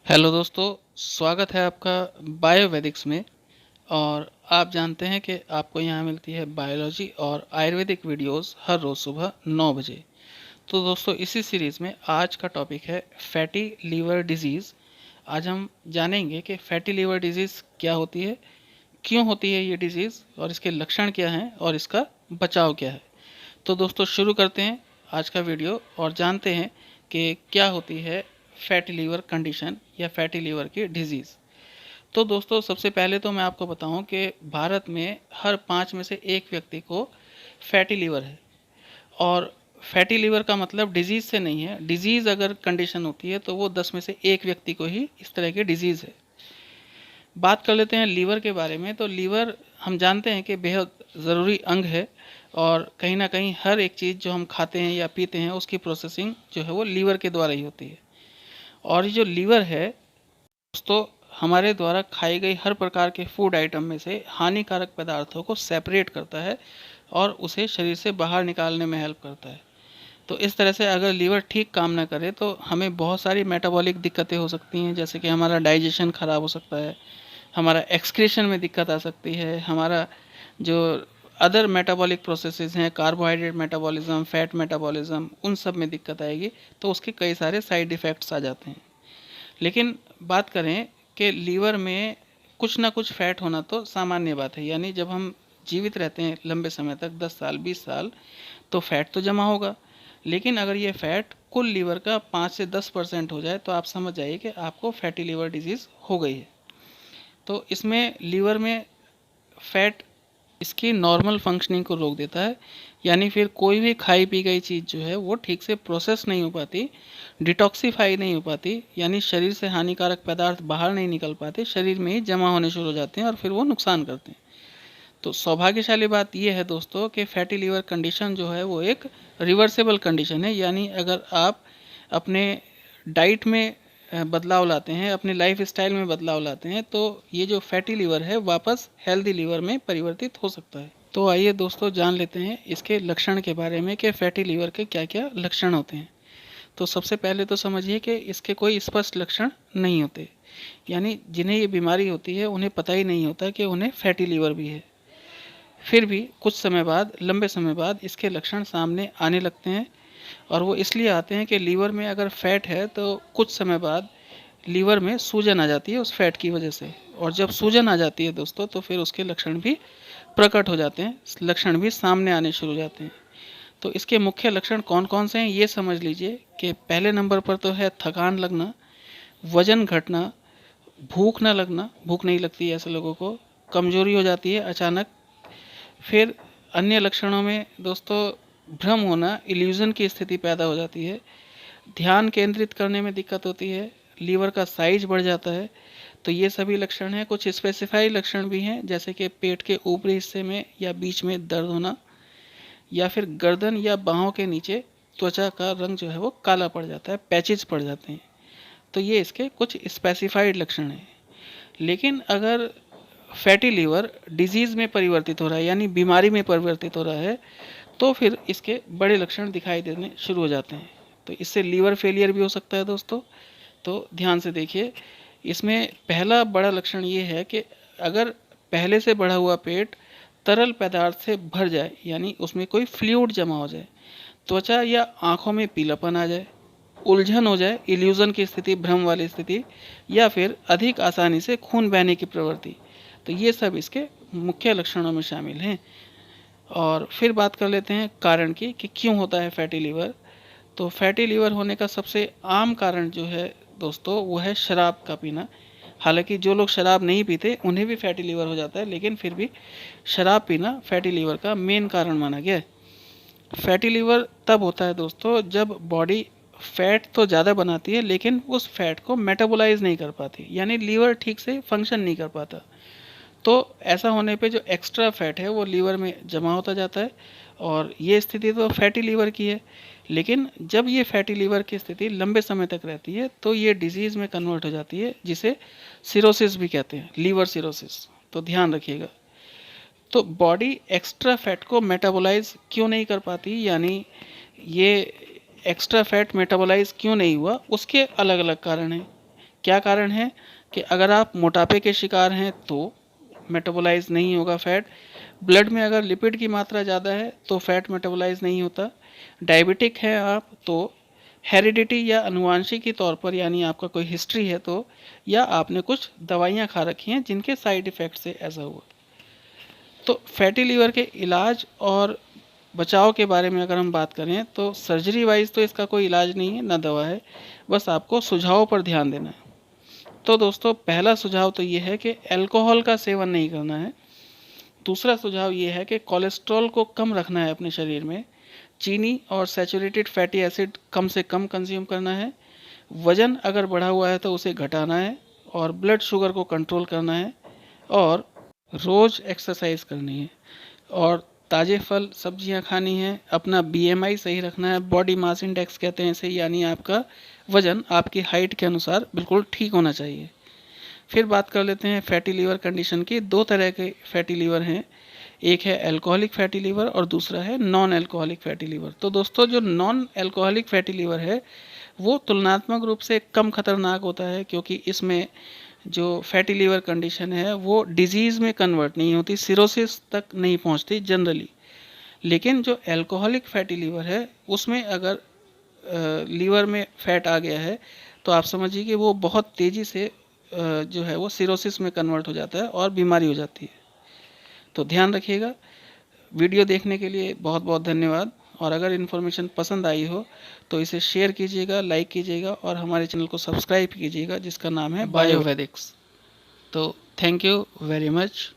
Hello दोस्तों, स्वागत है आपका बायोवेदिक्स में। और आप जानते हैं कि आपको यहाँ मिलती है बायोलॉजी और आयुर्वेदिक वीडियोस हर रोज़ सुबह 9 बजे। तो दोस्तों, इसी सीरीज़ में आज का टॉपिक है फैटी लीवर डिजीज़। आज हम जानेंगे कि फैटी लीवर डिजीज़ क्या होती है, क्यों होती है ये डिजीज़, और इसके लक्षण क्या हैं और इसका बचाव क्या है। तो दोस्तों, शुरू करते हैं आज का वीडियो और जानते हैं कि क्या होती है फैटी लीवर कंडीशन या फैटी लीवर की डिजीज़। तो दोस्तों, सबसे पहले तो मैं आपको बताऊं कि भारत में हर 5 में से एक व्यक्ति को फैटी लीवर है। और फैटी लीवर का मतलब डिजीज़ से नहीं है। डिजीज़ अगर कंडीशन होती है तो वो 10 में से एक व्यक्ति को ही इस तरह की डिजीज़ है। बात कर लेते हैं लीवर के बारे में। तो लीवर हम जानते हैं कि बेहद ज़रूरी अंग है, और कहीं ना कहीं हर एक चीज़ जो हम खाते हैं या पीते हैं उसकी प्रोसेसिंग जो है वो लीवर के द्वारा ही होती है। और ये जो लीवर है दोस्तों, हमारे द्वारा खाई गई हर प्रकार के फूड आइटम में से हानिकारक पदार्थों को सेपरेट करता है और उसे शरीर से बाहर निकालने में हेल्प करता है। तो इस तरह से अगर लीवर ठीक काम ना करे तो हमें बहुत सारी मेटाबॉलिक दिक्कतें हो सकती हैं, जैसे कि हमारा डाइजेशन ख़राब हो सकता है, हमारा एक्सक्रीशन में दिक्कत आ सकती है, हमारा जो अदर मेटाबॉलिक प्रोसेसेस हैं, कार्बोहाइड्रेट मेटाबॉलिज्म, फैट मेटाबॉलिज्म, उन सब में दिक्कत आएगी। तो उसके कई सारे साइड इफ़ेक्ट्स आ जाते हैं। लेकिन बात करें कि लीवर में कुछ ना कुछ फैट होना तो सामान्य बात है। यानी जब हम जीवित रहते हैं लंबे समय तक, 10 साल 20 साल, तो फैट तो जमा होगा। लेकिन अगर ये फैट कुल लीवर का 5 से 10% हो जाए तो आप समझ जाइए कि आपको फैटी लीवर डिजीज़ हो गई है। तो इसमें लीवर में फैट इसकी नॉर्मल फंक्शनिंग को रोक देता है। यानी फिर कोई भी खाई पी गई चीज़ जो है वो ठीक से प्रोसेस नहीं हो पाती, डिटॉक्सीफाई नहीं हो पाती, यानी शरीर से हानिकारक पदार्थ बाहर नहीं निकल पाते, शरीर में ही जमा होने शुरू हो जाते हैं और फिर वो नुकसान करते हैं। तो सौभाग्यशाली बात यह है दोस्तों कि फैटी लीवर कंडीशन जो है वो एक रिवर्सेबल कंडीशन है। यानी अगर आप अपने डाइट में बदलाव लाते हैं, अपने लाइफ स्टाइल में बदलाव लाते हैं, तो ये जो फैटी लीवर है वापस हेल्दी लीवर में परिवर्तित हो सकता है। तो आइए दोस्तों, जान लेते हैं इसके लक्षण के बारे में कि फैटी लीवर के क्या क्या लक्षण होते हैं। तो सबसे पहले तो समझिए कि इसके कोई स्पष्ट लक्षण नहीं होते। यानी जिन्हें ये बीमारी होती है उन्हें पता ही नहीं होता कि उन्हें फैटी लीवर भी है। फिर भी कुछ समय बाद, लंबे समय बाद इसके लक्षण सामने आने लगते हैं। और वो इसलिए आते हैं कि लीवर में अगर फैट है तो कुछ समय बाद लीवर में सूजन आ जाती है उस फैट की वजह से। और जब सूजन आ जाती है दोस्तों तो फिर उसके लक्षण भी प्रकट हो जाते हैं, लक्षण भी सामने आने शुरू हो जाते हैं। तो इसके मुख्य लक्षण कौन कौन से हैं ये समझ लीजिए कि पहले नंबर पर तो है थकान लगना, वजन घटना, भूख न लगना, भूख नहीं लगती है ऐसे लोगों को, कमजोरी हो जाती है अचानक। फिर अन्य लक्षणों में दोस्तों भ्रम होना, इल्यूजन की स्थिति पैदा हो जाती है, ध्यान केंद्रित करने में दिक्कत होती है, लीवर का साइज बढ़ जाता है। तो ये सभी लक्षण हैं। कुछ स्पेसिफाई लक्षण भी हैं, जैसे कि पेट के ऊपरी हिस्से में या बीच में दर्द होना, या फिर गर्दन या बाहों के नीचे त्वचा का रंग जो है वो काला पड़ जाता है, पैचेज पड़ जाते हैं। तो ये इसके कुछ स्पेसिफाइड लक्षण हैं। लेकिन अगर फैटी लीवर डिजीज़ में परिवर्तित हो रहा है, यानी बीमारी में परिवर्तित हो रहा है, तो फिर इसके बड़े लक्षण दिखाई देने शुरू हो जाते हैं। तो इससे लीवर फेलियर भी हो सकता है दोस्तों। तो ध्यान से देखिए, इसमें पहला बड़ा लक्षण ये है कि अगर पहले से बढ़ा हुआ पेट तरल पदार्थ से भर जाए, यानी उसमें कोई फ्लूइड जमा हो जाए, त्वचा या आँखों में पीलापन आ जाए, उलझन हो जाए, इल्यूजन की स्थिति, भ्रम वाली स्थिति, या फिर अधिक आसानी से खून बहने की प्रवृत्ति। तो ये सब इसके मुख्य लक्षणों में शामिल हैं। और फिर बात कर लेते हैं कारण की कि क्यों होता है फैटी लीवर। तो फैटी लीवर होने का सबसे आम कारण जो है दोस्तों वो है शराब का पीना। हालांकि जो लोग शराब नहीं पीते उन्हें भी फैटी लीवर हो जाता है, लेकिन फिर भी शराब पीना फैटी लीवर का मेन कारण माना गया है। फैटी लीवर तब होता है दोस्तों जब बॉडी फैट तो ज़्यादा बनाती है लेकिन उस फैट को मेटाबोलाइज नहीं कर पाती, यानी लीवर ठीक से फंक्शन नहीं कर पाता। तो ऐसा होने पे जो एक्स्ट्रा फैट है वो लीवर में जमा होता जाता है, और ये स्थिति तो फैटी लीवर की है। लेकिन जब ये फैटी लीवर की स्थिति लंबे समय तक रहती है तो ये डिजीज़ में कन्वर्ट हो जाती है, जिसे सिरोसिस भी कहते हैं, लीवर सिरोसिस। तो ध्यान रखिएगा। तो बॉडी एक्स्ट्रा फैट को मेटाबोलाइज क्यों नहीं कर पाती, यानी ये एक्स्ट्रा फैट मेटाबोलाइज क्यों नहीं हुआ, उसके अलग अलग कारण हैं। क्या कारण है कि अगर आप मोटापे के शिकार हैं तो मेटाबोलाइज नहीं होगा फैट। ब्लड में अगर लिपिड की मात्रा ज़्यादा है तो फैट मेटाबोलाइज नहीं होता। डायबिटिक है आप तो हेरिडिटी या अनुवांशिक के तौर पर, यानी आपका कोई हिस्ट्री है तो, या आपने कुछ दवाइयाँ खा रखी हैं जिनके साइड इफ़ेक्ट से ऐसा हुआ। तो फैटी लीवर के इलाज और बचाव के बारे में अगर हम बात करें तो सर्जरी वाइज तो इसका कोई इलाज नहीं है, ना दवा है, बस आपको सुझावों पर ध्यान देना है। तो दोस्तों पहला सुझाव तो ये है कि अल्कोहल का सेवन नहीं करना है। दूसरा सुझाव ये है कि कोलेस्ट्रॉल को कम रखना है अपने शरीर में। चीनी और सैचुरेटेड फैटी एसिड कम से कम कंज्यूम करना है। वज़न अगर बढ़ा हुआ है तो उसे घटाना है और ब्लड शुगर को कंट्रोल करना है और रोज़ एक्सरसाइज करनी है और ताज़े फल सब्जियां खानी है। अपना बीएमआई सही रखना है, बॉडी मास इंडेक्स कहते हैं इसे, यानी आपका वज़न आपकी हाइट के अनुसार बिल्कुल ठीक होना चाहिए। फिर बात कर लेते हैं फैटी लीवर कंडीशन की। दो तरह के फैटी लीवर हैं, एक है अल्कोहलिक फैटी लीवर और दूसरा है नॉन अल्कोहलिक फैटी लीवर। तो दोस्तों जो नॉन अल्कोहलिक फैटी लीवर है वो तुलनात्मक रूप से कम खतरनाक होता है, क्योंकि इसमें जो फैटी लीवर कंडीशन है वो डिजीज़ में कन्वर्ट नहीं होती, सिरोसिस तक नहीं पहुंचती जनरली। लेकिन जो अल्कोहलिक फैटी लीवर है उसमें अगर लीवर में फैट आ गया है तो आप समझिए कि वो बहुत तेज़ी से जो है वो सिरोसिस में कन्वर्ट हो जाता है और बीमारी हो जाती है। तो ध्यान रखिएगा। वीडियो देखने के लिए बहुत बहुत धन्यवाद, और अगर इन्फॉर्मेशन पसंद आई हो तो इसे शेयर कीजिएगा, लाइक कीजिएगा और हमारे चैनल को सब्सक्राइब कीजिएगा जिसका नाम है बायोवेदिक्स। तो थैंक यू वेरी मच।